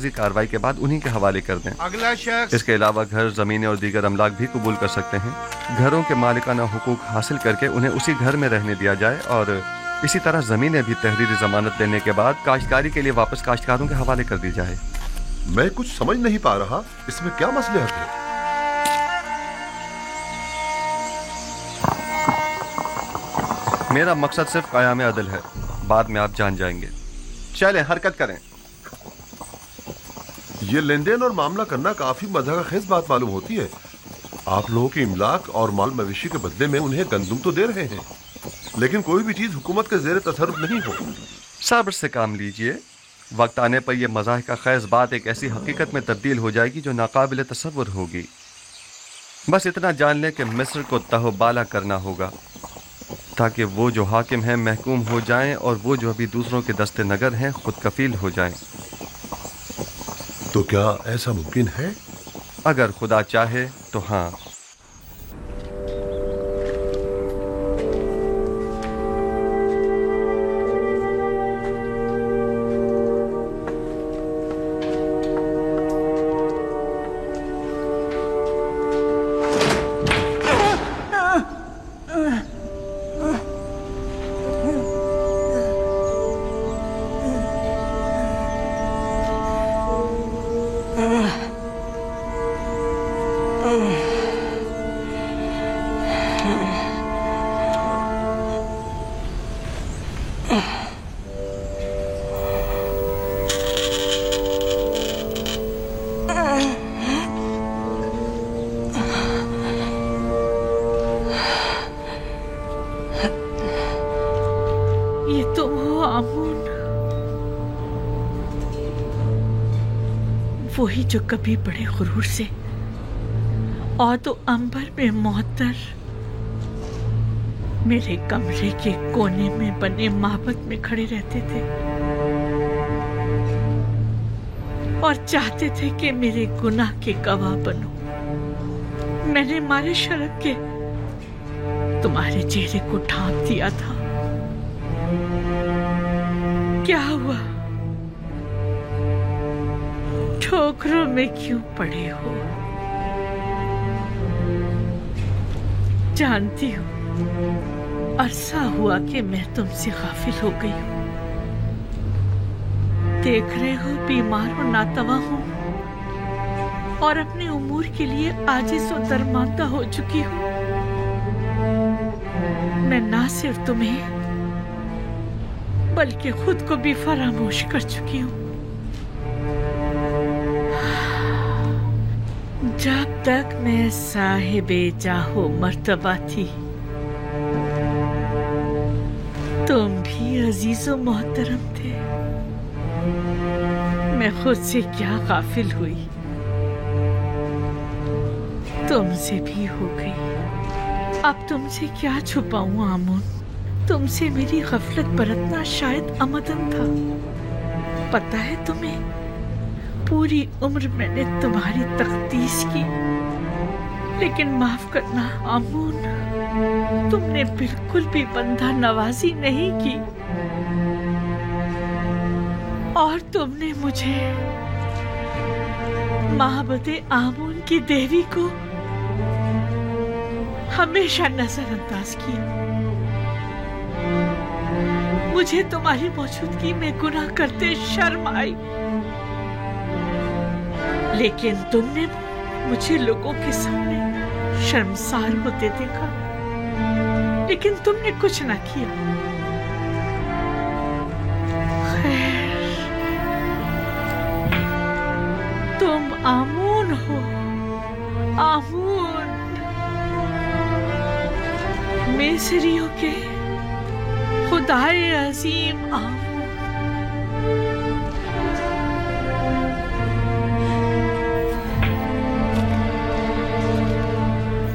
कागजी कार्रवाई के बाद उन्हीं के हवाले कर दें। अगला शख्स। इसके अलावा घर, ज़मीनें और दीगर अमलाक भी कबूल कर सकते हैं। घरों के मालिकाना हुकूक हासिल करके उन्हें उसी घर में रहने दिया जाए और इसी तरह ज़मीनें भी तहरीरी ज़मानत लेने के बाद काश्तकारी के लिए वापस काश्तकारों के हवाले कर दी जाए। मैं कुछ समझ नहीं पा रहा, इसमें क्या मसलहत है? मेरा मकसद सिर्फ क़याम अदल है, बाद में आप जान जाएंगे। चलें, हरकत करें। ये लेन देन और मामला करना काफी मज़ाक़खेज़ बात मालूम होती है। आप लोगों की इमलाक और माल मवेशी के बदले में उन्हें गंदुम तो दे रहे हैं, लेकिन कोई भी चीज हुकूमत के ज़ेरे तसर्रुफ नहीं हो। सब्र से काम लीजिए, वक्त आने पर यह मज़ाक़खेज़ बात एक ऐसी हकीकत में तब्दील हो जाएगी जो नाकाबिल तसव्वुर होगी। बस इतना जान लें कि मिस्र को तहबाला करना होगा ताकि वो जो हाकिम हैं महकूम हो जाएं और वो जो अभी दूसरों के दस्ते नगर हैं खुद कफील हो जाएं। तो क्या ऐसा मुमकिन है? अगर खुदा चाहे तो हाँ। वही जो कभी बड़े गुरूर से और तो अंबर में मोहतर मेरे कमरे के कोने में बने माबद में खड़े रहते थे और चाहते थे कि मेरे गुनाह के गवाह बनो। मैंने मारे शर्म के तुम्हारे चेहरे को ढांप दिया था। क्या हुआ? ठोकरों में क्यों पड़े हो? जानती हूँ अरसा हुआ कि मैं तुमसे गाफिल हो गई हूँ। देख रहे हो बीमार और नातवा हूँ और अपने उमूर के लिए आजिज़ और दरमांदा हो चुकी हूँ। मैं ना सिर्फ तुम्हें बल्कि खुद को भी फरामोश कर चुकी हूँ। जब तक मैं साहिबे जाहो मर्तबा थी तुम भी अजीज़ो मोहतरम थे। मैं खुद से क्या गाफिल हुई, तुमसे भी हो गई। अब तुमसे क्या छुपाऊं आमून? तुमसे मेरी गफलत बरतना शायद अमदन था। पता है तुम्हें, पूरी उम्र मैंने तुम्हारी तख्तीस की, लेकिन माफ करना आमून, तुमने बिल्कुल भी बंदा नवाजी नहीं की और तुमने मुझे माहबते आमून की देवी को हमेशा नजरअंदाज किया। मुझे तुम्हारी मौजूदगी में गुनाह करते शर्म आई, लेकिन तुमने मुझे लोगों के सामने शर्मसार होते देखा, लेकिन तुमने कुछ न किया। खैर, तुम आमून हो, आमून, मिस्रियों के खुदाए अजीम आमून।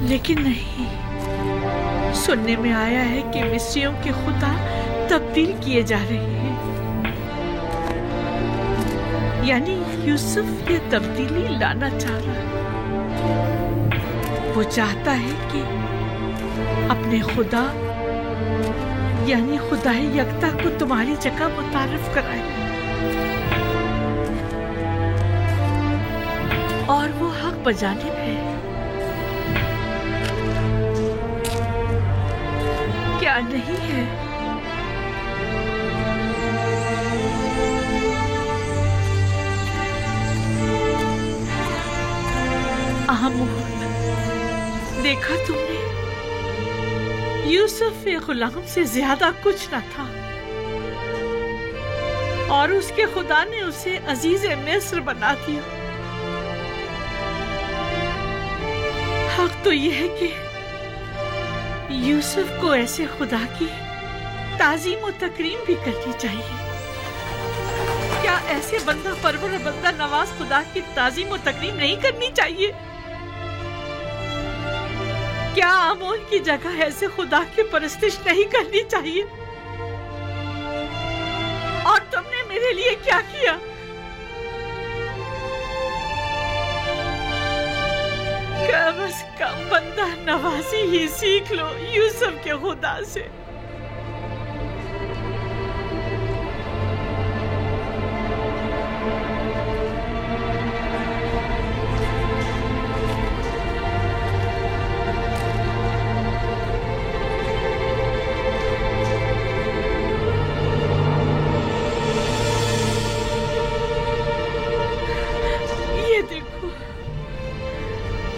लेकिन नहीं, सुनने में आया है कि मिस्रियों के खुदा तब्दील किए जा रहे हैं। यानी यूसुफ ये तब्दीली लाना चाह रहा है। वो चाहता है कि अपने खुदा यानी खुदाए यकता को तुम्हारी जगह मुतारिफ कराए। और वो हक बजानिब है। क्या नहीं है? आमोद, देखा तुमने, यूसुफ एक गुलाम से ज्यादा कुछ न था और उसके खुदा ने उसे अजीज मिस्र बना दिया। हक तो यह है कि यूसुफ को ऐसे खुदा की ताजीम और तकरीम भी करनी चाहिए। क्या ऐसे बंदा परवर और बंदा नवाज खुदा की ताजीम और तकरीम नहीं करनी चाहिए? क्या आमोन की जगह ऐसे खुदा की परस्तिश नहीं करनी चाहिए? और तुमने मेरे लिए क्या किया? कम से कम बंदा नवाजी ही सीख लो यूसुफ के खुदा से।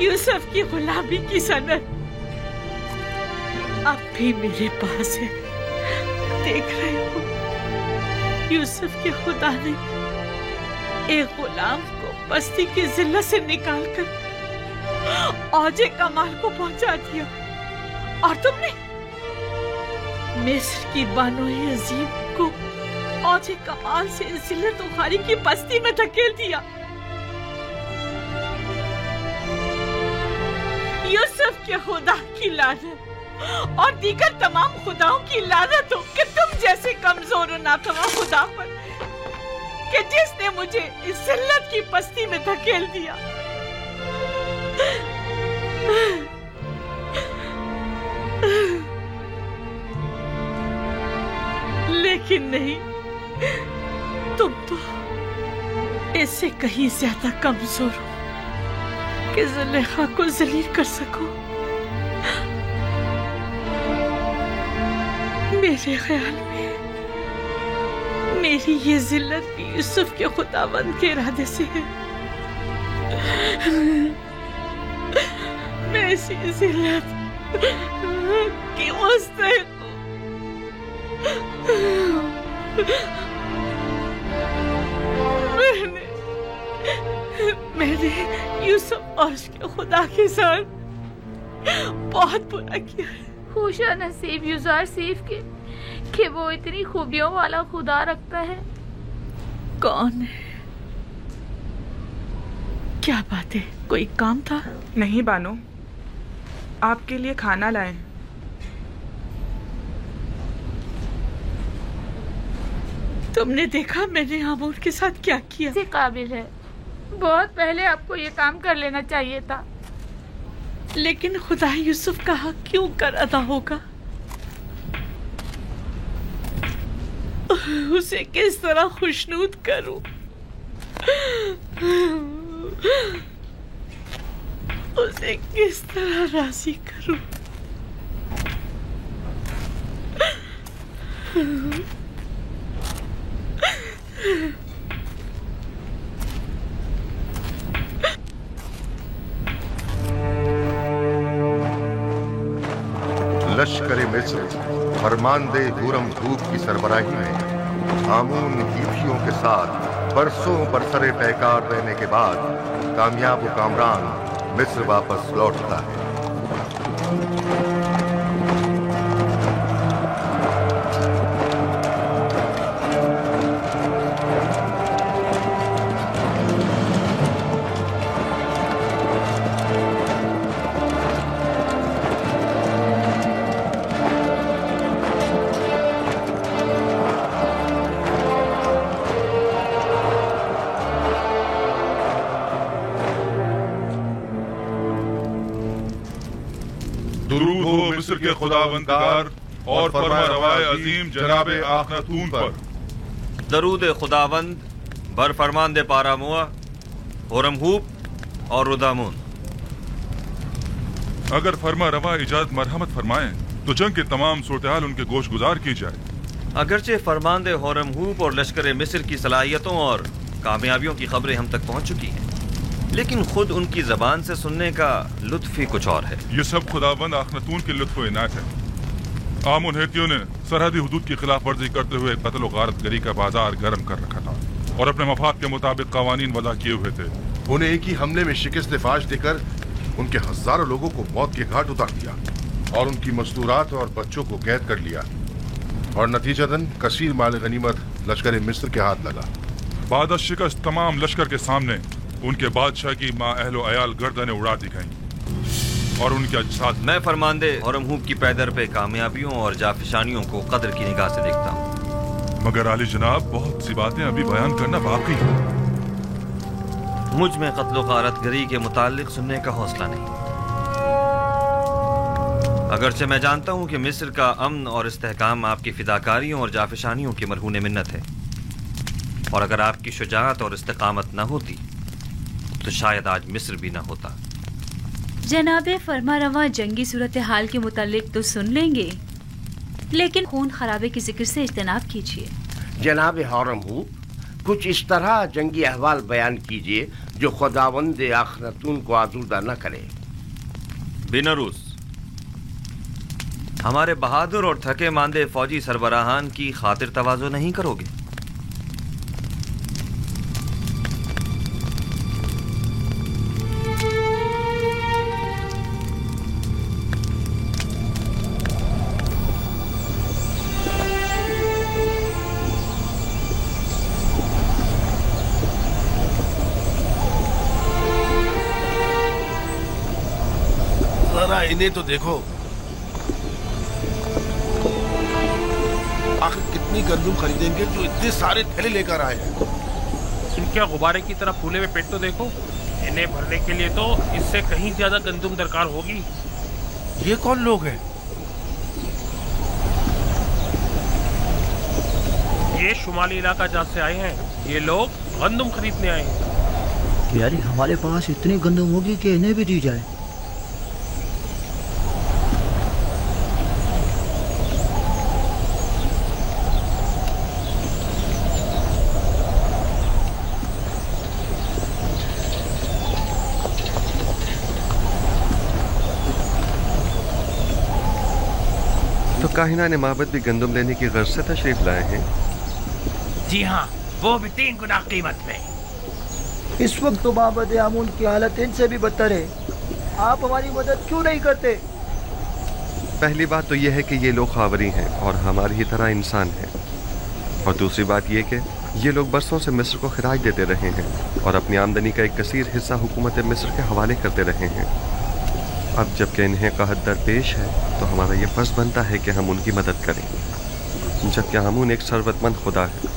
यूसुफ की गुलामी की सनद अब भी मेरे पास है। देख रहे हो, यूसुफ के खुदा ने एक गुलाम को बस्ती की जिल्लत से निकालकर औजे कमाल को पहुंचा दिया, और तुमने मिस्र की बानोए अजीम को औजे कमाल से जिल्लत उखारी की बस्ती में धकेल दिया। यूसुफ के खुदा की लानत और दीगर तमाम खुदाओं की लानत हो कि तुम जैसे कमजोर और नातवा खुदा पर, कि जिसने मुझे इस जिल्लत की बस्ती में धकेल दिया। लेकिन नहीं, तुम तो इससे कहीं ज्यादा कमजोर हो कि जुलेखा को जलील कर सको। मेरे ख्याल में मेरी ये जिल्लत भी यूसुफ के खुदावंद के इरादे से है। मैं इसी जिल्लत की मुस्तहिक हूँ। मैंने यूसुफ और उसके खुदा के साथ बहुत बुरा किया है। खुशा नसीब यूज़र सीफ के कि वो इतनी खूबियों वाला खुदा रखता है। कौन है? क्या बात है, कोई काम था? नहीं बानो, आपके लिए खाना लाए। तुमने देखा मैंने आमोन के साथ क्या किया? से काबिल है, बहुत पहले आपको ये काम कर लेना चाहिए था। लेकिन खुदा यूसुफ का हक क्यों कर अदा होगा? उसे किस तरह खुशनूद करूं? उसे किस तरह राजी करूं? लश्कर मिस्र फरमानदे हुरम धूप की सरबराही में आमून हीथियों के साथ बरसों बरसरे पैकार रहने के बाद कामयाब व कामरान मिस्र वापस लौटता है। दुरूद हो मिस्र के खुदावंदगार और फरमारवाए अजीम जनाबे आखनतून पर। दरूद खुदावंद बर फरमान दे पारामुआ हुरमहूब और रुदामून। अगर फरमा रवा इजाजत मरहमत फरमाएं तो जंग के तमाम सूरत-ए-हाल उनके गोश गुजार की जाए। अगरचे फरमानदे होरमहूब और लश्कर मिस्र की सलाहियतों और कामयाबियों की खबरें हम तक पहुंच चुकी हैं, लेकिन खुद उनकी जबान से सुनने का लुत्फ ही कुछ और है। ये सब खुदाबंद आखनतून के लुत्फ व इनायत है। आमुन हेतियों ने सरहदी हुदूद की खिलाफ वर्जी करते हुए कत्ल गारत गरी का बाजार गर्म कर रखा था और अपने मफाद के मुताबिक कवानीन वज़ा किए हुए थे। उन्हें एक ही हमले में शिकस्त फाश देकर उनके हजारों लोगों को मौत के घाट उतार दिया और उनकी मस्तूरात और बच्चों को कैद कर लिया और नतीजतन कसीर माल गनीमत लश्कर मिस्र के हाथ लगा। बाद शिकस्त तमाम लश्कर के सामने उनके बादशाह की माँ अहलो अयाल गर्दनें उड़ा दी गईं और उनके अजसाद। मैं फरमानदे होरमहूब की पैदर पे कामयाबियों और जाफिशानियों को कदर की निगाह से देखता हूँ, मगर आली जनाब बहुत सी बातें अभी बयान करना बाकी है। मुझ में कत्ल गारत गरी के मुतालिक सुनने का हौसला नहीं। अगरचे मैं जानता हूँ कि मिस्र का अमन और इस्तेहकाम आपकी फिदाकारियों और जाफिशानियों की मरहून मिन्नत है, और अगर आपकी शुजाअत और इस्तेकामत न होती तो शायद आज मिस्र भी न होता। जनाबे फरमा रवा जंगी सूरत हाल के मुतालिक तो सुन लेंगे, लेकिन खून खराबे के जिक्र से इज्तनाब कीजिए। जनाब होरमहूब, कुछ इस तरह जंगी अहवाल बयान कीजिए जो खुदावंद आखनतून को आज़ूदा न करे। बिनरूस, हमारे बहादुर और थके मांदे फौजी सरबराहान की खातिर तवाज़ो नहीं करोगे? इन्हें तो देखो, आखिर कितनी गंदुम खरीदेंगे जो इतने सारे थैले लेकर आए हैं। इनके गुब्बारे की तरह फूले हुए पेट तो देखो। इन्हें भरने के लिए तो इससे कहीं ज्यादा गंदुम दरकार होगी। ये कौन लोग हैं? ये शुमाली इलाका जहाँ से आए हैं, ये लोग गंदुम खरीदने आए हैं। यार हमारे पास इतनी गंदुम होगी कि इन्हें भी दी जाए। तो काहिना ने माबद भी गंदुम लेने की गर्ज से तशरीफ लाए हैं। जी हाँ, वो भी 3 गुना कीमत में। इस वक्त तो माबद आमून की हालत इनसे भी बदतर है। आप हमारी मदद क्यों नहीं करते? पहली बात तो यह है कि ये लोग खावरी हैं और हमारी ही तरह इंसान हैं, और दूसरी बात यह कि ये लोग बरसों से मिस्र को खराज देते रहे हैं और अपनी आमदनी का एक कसीर हिस्सा हुकूमत मिस्र के हवाले करते रहे हैं। अब जबकि इन्हें कहत दरपेश है तो हमारा ये फर्ज बनता है कि हम उनकी मदद करें। जबकि आमून एक सरवतमंद खुदा है,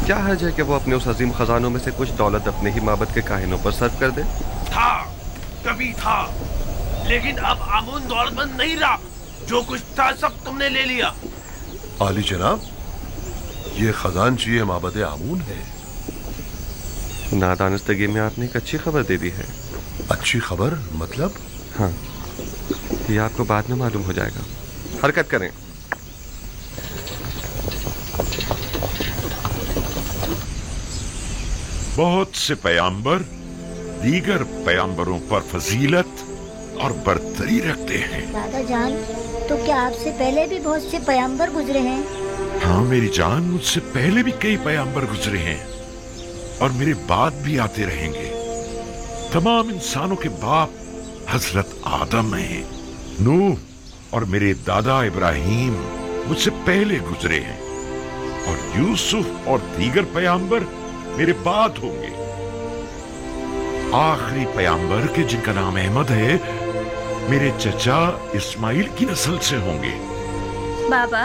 क्या हर्ज है कि वो अपने उस अजीम खजानों में से कुछ दौलत अपने ही माबद के काहिनों पर सर्व कर दे? था, कभी था, लेकिन अब आमून दौलतमंद नहीं रहा। जो कुछ था सब तुमने ले लिया। आली जनाब, ये खजानची माबद आमून है। नादानस्तगी में आपने एक अच्छी खबर दे दी है। अच्छी खबर मतलब? हाँ, ये आपको बाद में मालूम हो जाएगा। हरकत करें। बहुत से पैगंबर दीगर पैगंबरों पर फजीलत और बरतरी रखते हैं। दादा जान, तो क्या आपसे पहले भी बहुत से पैगंबर गुजरे हैं? हाँ मेरी जान, मुझसे पहले भी कई पैगंबर गुजरे हैं और मेरे बाद भी आते रहेंगे। तमाम इंसानों के बाप हजरत आदम हैं। नूह और मेरे दादा इब्राहिम मुझसे पहले गुजरे हैं और यूसुफ और दीगर पैगंबर मेरे बाद होंगे। आखिरी पैगंबर के जिनका नाम अहमद है, मेरे चचा इस्माइल की नस्ल से होंगे। बाबा,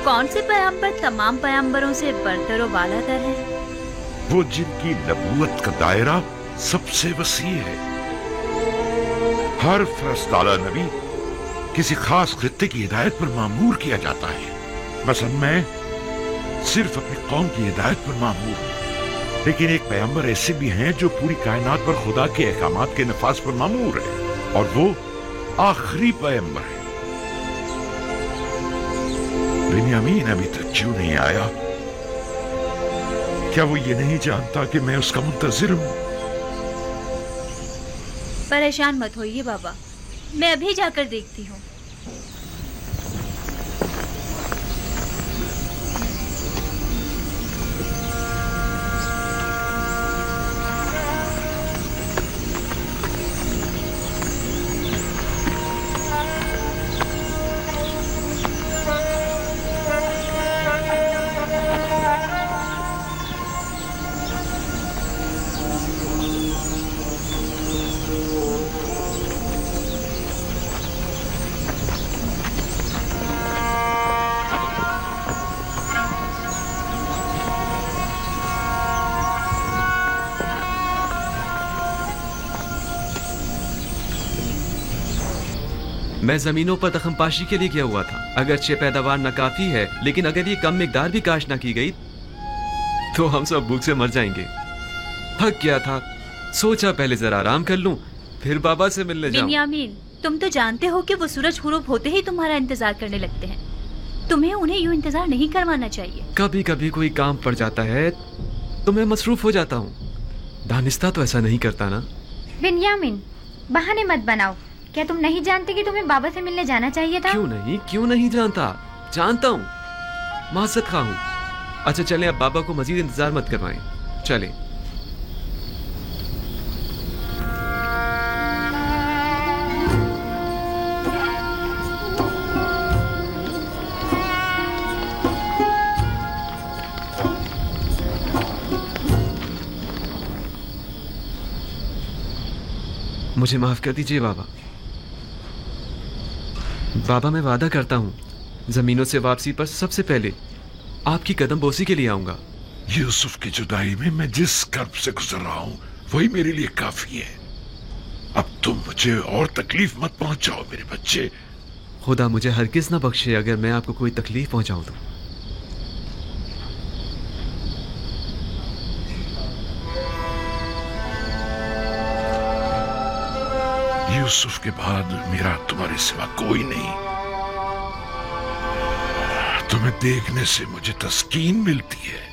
कौन से पैगंबर तमाम पैगंबरों से बरतर व वालातर है? वो जिनकी नबूवत का दायरा सबसे वसी है। हर फरस्ताला नबी किसी खास खित्ते की हिदायत पर मामूर किया जाता है। मसलन मैं सिर्फ अपनी कौम की हिदायत पर मामूर हूं, लेकिन एक पैगंबर ऐसे भी हैं जो पूरी कायनात पर खुदा के अहकामात के नफाज पर मामूर है, और वो आखिरी पैगंबर है। बिन्यामीन अभी तक क्यों नहीं आया? क्या वो ये नहीं जानता कि मैं उसका मुंतजिर हूं? परेशान मत होइए बाबा, मैं अभी जाकर देखती हूँ। मैं जमीनों पर दखमपाशी के लिए गया हुआ था। अगरचे पैदावार नाकाफी है, लेकिन अगर ये कम मिकदार भी काश्त ना की गई तो हम सब भूख से मर जाएंगे। थक गया था, सोचा पहले जरा आराम कर लूं, फिर बाबा से मिलने जाऊं। बिन्यामीन, तुम तो जानते हो कि वो सूरज गुरूब होते ही तुम्हारा इंतजार करने लगते हैं। तुम्हें उन्हें यूं इंतजार नहीं करवाना चाहिए। कभी कभी कोई काम पड़ जाता है तो मैं मसरूफ हो जाता हूँ। दानिस्ता तो ऐसा नहीं करता ना। बिन्यामीन, बहाने मत बनाओ। क्या तुम नहीं जानते कि तुम्हें बाबा से मिलने जाना चाहिए था? क्यों नहीं जानता, जानता हूँ, माजरत खा हूँ। अच्छा चलें, अब बाबा को मजीद इंतजार मत करवाएं, चलें। मुझे माफ कर दीजिए बाबा। बाबा, मैं वादा करता हूँ जमीनों से वापसी पर सबसे पहले आपकी कदम बोसी के लिए आऊंगा। यूसुफ की जुदाई में मैं जिस कर्ब से गुजर रहा हूँ वही मेरे लिए काफी है। अब तुम मुझे और तकलीफ मत पहुंचाओ मेरे बच्चे। खुदा मुझे हरगिज न बख्शे अगर मैं आपको कोई तकलीफ पहुंचाऊं तो। यूसुफ के बाद मेरा तुम्हारे सिवा कोई नहीं। तुम्हें देखने से मुझे तस्कीन मिलती है।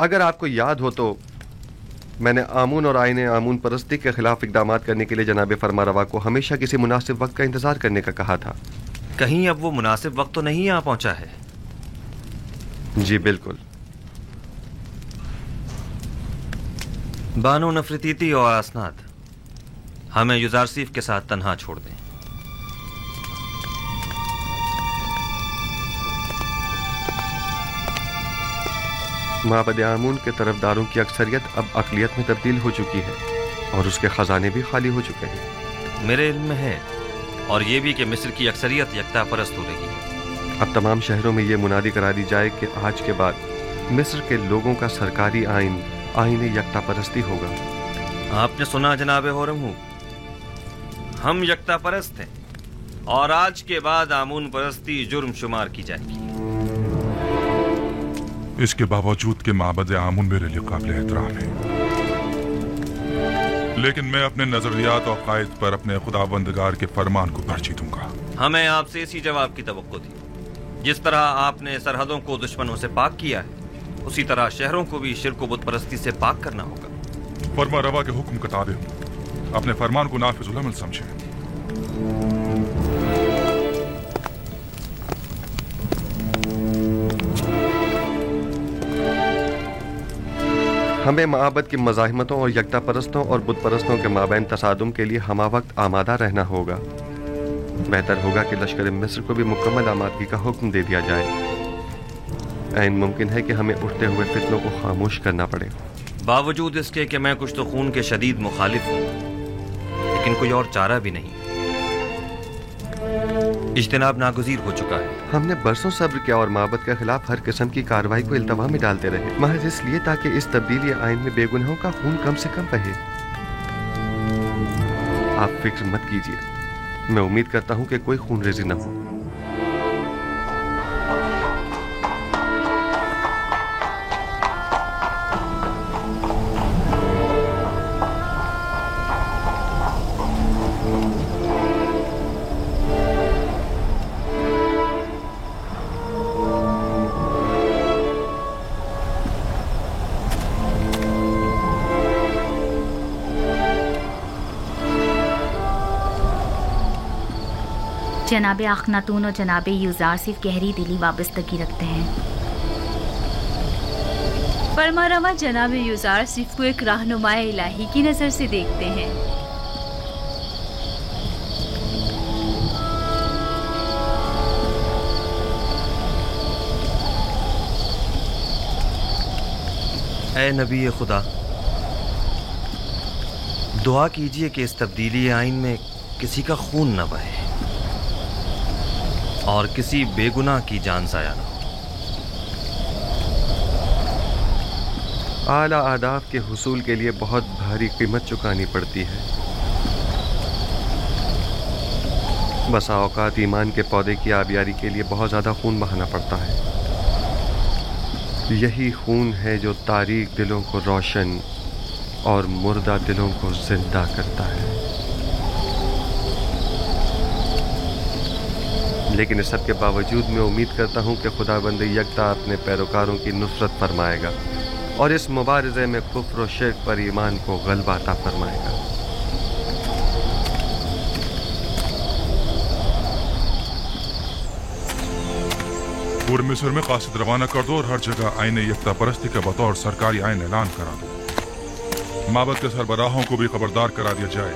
अगर आपको याद हो तो मैंने आमून और आईने आमून परस्ती के खिलाफ इकदाम करने के लिए जनाब फरमारवा को हमेशा किसी मुनासिब वक्त का इंतजार करने का कहा था। कहीं अब वो मुनासिब वक्त तो नहीं आ पहुंचा है? जी बिल्कुल। बानो नफरतीती और असनाद, हमें युजारसीफ के साथ तन्हा छोड़ दें। माबद आमून के तरफदारों की अक्सरियत अब अक़लियत में तब्दील हो चुकी है और उसके खजाने भी खाली हो चुके हैं। मेरे इल्म में है, और ये भी कि मिस्र की अक्सरियत यकता परस्त हो रही है। अब तमाम शहरों में ये मुनादी करा दी जाए कि आज के बाद मिस्र के लोगों का सरकारी आइन आईन यकता परस्ती होगा। आपने सुना जनाब होरमहू, हम यकता परस्त हैं और आज के बाद आमून परस्ती जुर्म शुमार की जाएगी। इसके बावजूद के माबद आमून मेरे लिए काबिल एहतराम है। लेकिन मैं अपने नजरियात और कायद पर अपने खुदाबंदगार के फरमान को तरजीह दूंगा। हमें आपसे इसी जवाब की तवक्को थी। जिस तरह आपने सरहदों को दुश्मनों से पाक किया है, उसी तरह शहरों को भी शिर्क व बुत परस्ती से पाक करना होगा। फरमा रवा के हुक्म का ताबे अपने फरमान को नाफिजुल अमल समझे। हमें माबद की मज़ाहिमतों और यकता परस्तों और बुत परस्तों के माबैन तसादुम के लिए हमा वक्त आमादा रहना होगा। बेहतर होगा कि लश्कर मिस्र को भी मुकम्मल आमादगी का हुक्म दे दिया जाए। ऐन मुमकिन है कि हमें उठते हुए फितनों को खामोश करना पड़े। बावजूद इसके कि मैं कुछ तो खून के शदीद मुखालिफ हूँ, लेकिन कोई और चारा भी नहीं। इज्तिनाब नागुज़ीर हो चुका है। हमने बरसों सब्र किया और माबद के खिलाफ हर किस्म की कार्रवाई को इल्तवा में डालते रहे, महज इसलिए ताकि इस तब्दीली आइन में बेगुनाहों का खून कम से कम बहे। आप फिक्र मत कीजिए, मैं उम्मीद करता हूँ कि कोई खून रेजी न हो। जनाबे अखनातून और जनाबे यूजार सिर्फ गहरी दिली वाबस्तगी रखते हैं। फरमारवा जनाबे यूजार सिर्फ को एक रहनुमाए इलाही की नजर से देखते हैं। ऐ नबी खुदा, दुआ कीजिए कि इस तब्दीली आइन में किसी का खून न बहे और किसी बेगुनाह की जान ज़ाया न हो। आला आदाब के हुसूल के लिए बहुत भारी कीमत चुकानी पड़ती है। बसा औकात ईमान के पौधे की आबियारी के लिए बहुत ज़्यादा खून बहाना पड़ता है। यही खून है जो तारीक दिलों को रोशन और मुर्दा दिलों को जिंदा करता है। लेकिन इस सब के बावजूद मैं उम्मीद करता हूँ कि खुदाबंद यकता अपने पैरोकारों की नुसरत फरमाएगा और इस मुबारज़े में कुफ्र और शिर्क पर ईमान को गलबा अता फरमाएगा। पूरे मिस्र में कासिद रवाना कर दो और हर जगह आइन यकता परस्ती का बतौर सरकारी आइन ऐलान करा दो। माबद के सरबराहों को भी खबरदार करा दिया जाए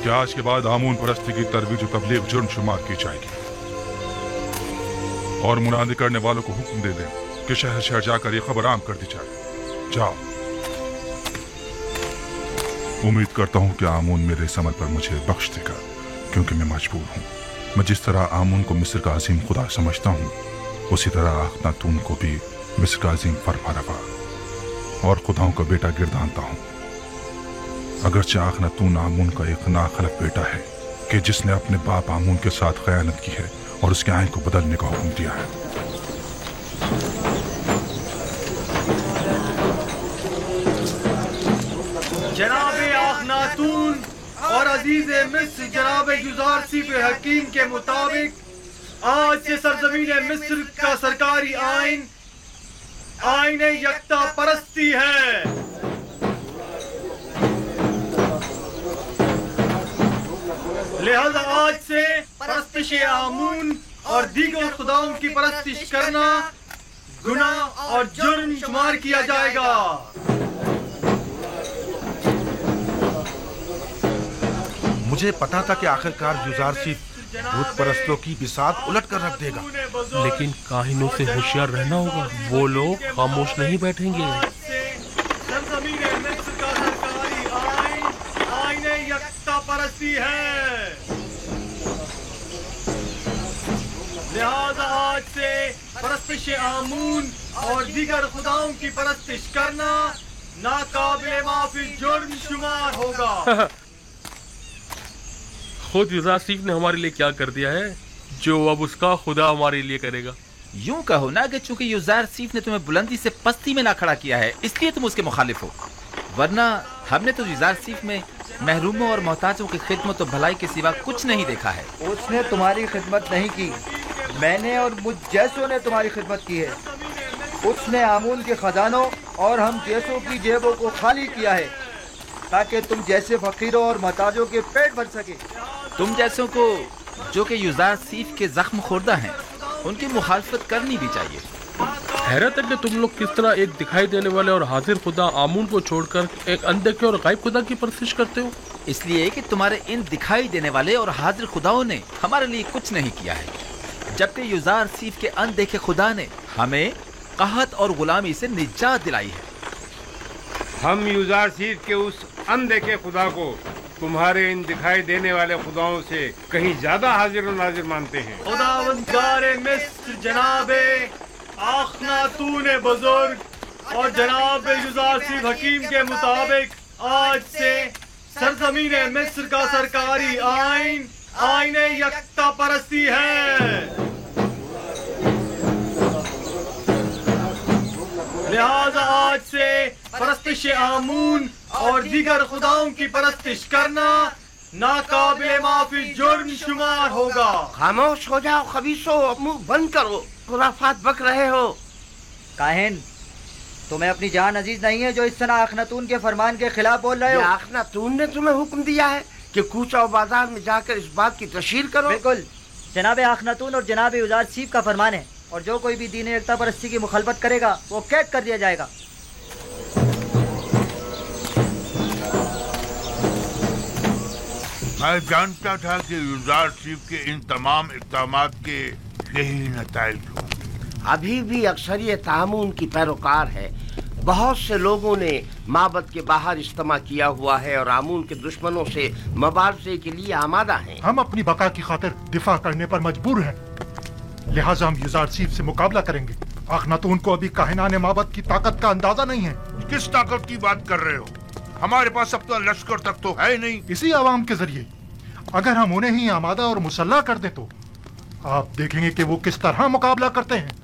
कि आज के बाद आमून परस्ती की तरवीज और तबलीग जुर्म शुमार की जाएगी और मुनादी करने वालों को हुक्म दे दें कि शहर शहर जाकर ये खबर आम कर दी जाए। जाओ। उम्मीद करता हूँ कि आमून मेरे इस अमल पर मुझे बख्श देगा, क्योंकि मैं मजबूर हूँ। मैं जिस तरह आमून को मिस्र का अजीम खुदा समझता हूँ, उसी तरह अखनातून को भी मिस्र का अजीम फरमारवा और खुदाओं का बेटा गिरदानता हूँ। अगरचे अखनातून आमून का एक नाखलक बेटा है कि जिसने अपने बाप आमून के साथ खयानत की है और उसके आइन को बदलने का हुक्म दिया है। जनाबे अखनातून और अजीज़े मिस्र जनाबे युज़ारसिफ हकीम के मुताबिक आज से सरजमीन मिस्र का सरकारी आइन आइन यकता परस्ती है। लिहाजा आज से परस्तिश आमून और दीगर खुदाओं की परस्तिश करना गुनाह और जुर्म शुमार किया जाएगा। मुझे पता था कि आखिरकार युज़ारसिफ भूत परस्तों की बिसात उलट कर रख देगा, लेकिन काहिनों से होशियार रहना होगा। वो लोग खामोश नहीं बैठेंगे। परस्ती है। लिहाजा आज से परस्तिश आमून और दीगर खुदाओं की परस्तिश करना नाकाबिले माफी जुर्म शुमार होगा। खुद युज़ारसिफ ने हमारे लिए क्या कर दिया है जो अब उसका खुदा हमारे लिए करेगा। यूं कहो ना कि चूंकि युज़ारसिफ ने तुम्हें बुलंदी से पस्ती में ना खड़ा किया है, इसलिए तुम उसके मुखालिफ हो, वरना हमने तो युज़ारसिफ में محروमों और मोहताजों की खिदमत और भलाई के सिवा कुछ नहीं देखा है। उसने तुम्हारी खिदमत नहीं की, मैंने और मुझ जैसों ने तुम्हारी खिदमत की है। उसने आमून के खजानों और हम जैसों की जेबों को खाली किया है ताकि तुम जैसे फकीरों और मोहताजों के पेट भर सके। तुम जैसों को जो कि युजार सीफ के जख्म खोरदा हैं, उनकी मुखालफत करनी भी चाहिए। हैरत है कि तुम लोग किस तरह एक दिखाई देने वाले और हाजिर खुदा आमून को छोड़कर एक अनदेखे और गायब खुदा की परस्तिश करते हो। इसलिए कि तुम्हारे इन दिखाई देने वाले और हाजिर खुदाओं ने हमारे लिए कुछ नहीं किया है, जबकि युजार सीफ के अनदेखे खुदा ने हमें कहत और गुलामी से निजात दिलाई है। हम युजार सीफ के उस अनदेखे खुदा को तुम्हारे इन दिखाई देने वाले खुदाओं से कहीं ज्यादा हाजिर और नाजिर मानते हैं। खुदावंदारे मिस्र जनाबे आखनातून बुजुर्ग और जनाब युजार सीफ हकीम के मुताबिक आज से सरजमीन मिस्र का सरकारी आइन आईन यकता परस्ती है। लिहाजा आज से परस्तिश आमून और दीगर खुदाओं की परस्तिश करना नाकाबिले माफी जुर्म शुमार होगा। खामोश हो जाओ खबीसो, मुंह बंद करो, खुराफात बक रहे हो। काहिन, तुम्हें अपनी जान अजीज नहीं है जो इस तरह अखनातून के फरमान के खिलाफ बोल रहे हो? अखनातून ने तुम्हें हुक्म दिया है कि कूचा और बाजार में जाकर इस बात की तशहीर करो। बिल्कुल, जनाब अखनातून और जनाब युजार सीफ का फरमान है, और जो कोई भी दीन एकता परस्ती की मुखालफत करेगा वो कैद कर दिया जाएगा। मैं जानता था कि युजार सीफ के इन तमाम इक़दामात के यही नताइज होंगे। अभी भी अक्सरियत आमून की पैरोकार है। बहुत से लोगों ने माबद के बाहर इज्तिमा किया हुआ है और आमून के दुश्मनों से मुबारजे के लिए आमादा हैं। हम अपनी बका की खातिर दिफा करने पर मजबूर हैं, लिहाजा हम युजार सीफ से मुकाबला करेंगे। अखनातून को अभी काहिनाने माबद की ताकत का अंदाजा नहीं है। किस ताकत की बात कर रहे हो? हमारे पास अब तो लश्कर तक तो है नहीं। इसी आवाम के जरिए अगर हम उन्हें ही आमादा और मुसल्ला कर दें तो आप देखेंगे कि वो किस तरह मुकाबला करते हैं।